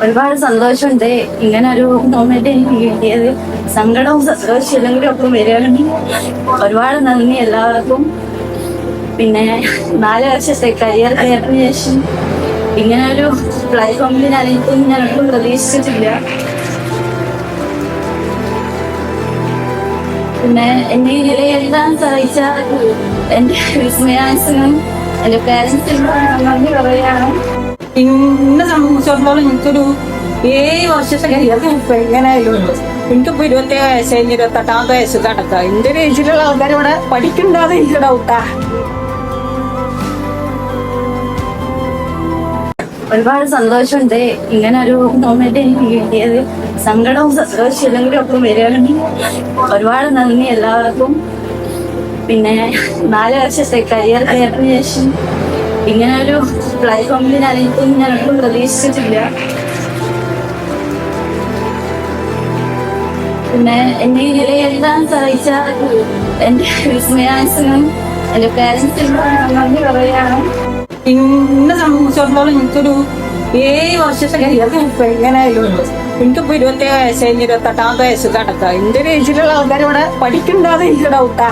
ഒരുപാട് സന്തോഷമുണ്ട് ഇങ്ങനെ ഒരു മൊമെന്റ് എനിക്ക് കിട്ടിയത്. സങ്കടവും സന്തോഷവും എല്ലാം കൂടി ഒപ്പം വരികയാണെങ്കിൽ ഒരുപാട് നന്ദി എല്ലാവർക്കും. പിന്നെ 4 വർഷത്തെ കരിയർ കഴിഞ്ഞതിന് ശേഷം ഇങ്ങനെ ഒരു പ്ലാറ്റ്ഫോമിൽ ഞാൻ ഒട്ടും പ്രതീക്ഷിച്ചിട്ടില്ല. പിന്നെ എന്നെ നിലയെഴുതാൻ സഹായിച്ച എൻ്റെ വിസ്മയാൻസിനും എൻ്റെ പാരൻസിനും നന്ദി പറയുകയാണ്. എന്നെ സംബന്ധിച്ചിടത്തോളം എനിക്കൊരു 7 വർഷത്തെ കരിയർ എങ്ങനെയായിരുന്നു. എനിക്കിപ്പോ 27 വയസ്സ് കഴിഞ്ഞ് 28 വയസ്സ് കടക്കാം. എന്റെ ഒരു ഏജിലുള്ള ആൾക്കാർ ഇവിടെ പഠിക്കണ്ടാതെ എനിക്ക് ഡൗട്ടാ. ഒരുപാട് സന്തോഷമുണ്ട് ഇങ്ങനെ ഒരു മൊമെന്റ് എനിക്ക് കിട്ടിയത്. സങ്കടവും സന്തോഷവും എല്ലാം കൂടി ഒപ്പം വരികയാണെങ്കിൽ ഒരുപാട് നന്ദി എല്ലാവർക്കും. പിന്നെ 4 വർഷത്തെ കരിയർ കഴിഞ്ഞതിന് ശേഷം ഇങ്ങനെ ഒരു പ്ലാറ്റ്ഫോമിൽ ഞാൻ ഒട്ടും പ്രതീക്ഷിച്ചിട്ടില്ല. പിന്നെ എന്നെ നിലയെഴുതാൻ സഹായിച്ച എൻ്റെ വിസ്മയാൻസിനും എൻ്റെ പാരൻസിനും നന്ദി പറയുകയാണ്. എന്നെ സംബന്ധിച്ചിടത്തോളം എനിക്കൊരു 7 വർഷത്തെ കരിയർ എങ്ങനെയായിരുന്നു. എനിക്കിപ്പോ 27 വയസ്സ് കഴിഞ്ഞ് 28 വയസ്സ് കടക്കാം. എന്റെ ഒരു ഏജിലുള്ള ആൾക്കാർ ഇവിടെ പഠിക്കണ്ടാതെ എനിക്ക് ഡൗട്ടാ.